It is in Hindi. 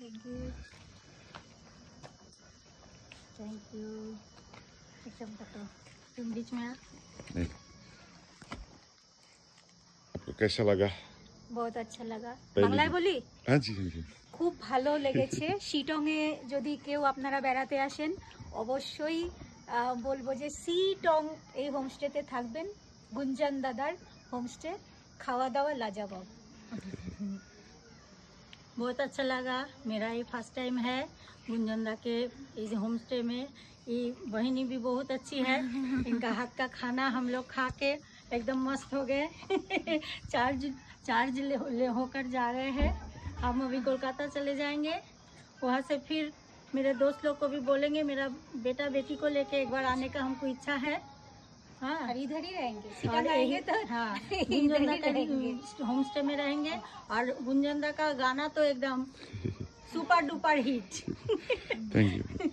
Thank you. एकदम बताओ, तुम बीच में आपको कैसा लगा? बहुत अच्छा लगा। বাংলায় বলি? হ্যাঁ জি জি। খুব ভালো লেগেছে। শিটংয়ে যদি কেউ আপনারা বেড়াতে আসেন অবশ্যই বলবো যে শিটং এই হোমস্টেতে থাকবেন। গুঞ্জন দাদার হোমস্টে, খাওয়া দাওয়া लाजवाब। बहुत अच्छा लगा। मेरा ये फर्स्ट टाइम है गुंजन दा के इस होम स्टे में। ये बहिनी भी बहुत अच्छी है, इनका हाथ का खाना हम लोग खा के एकदम मस्त हो गए। चार्ज ले होकर जा रहे हैं। हम अभी कोलकाता चले जाएंगे, वहाँ से फिर मेरे दोस्त लोग को भी बोलेंगे, मेरा बेटा बेटी को लेके एक बार आने का हमको इच्छा है। हाँ, और इधर ही रहेंगे, और आएंगे तो हाँ गुंजनदा का होम स्टे में रहेंगे। और गुंजनदा का गाना तो एकदम super duper hit. Thank you.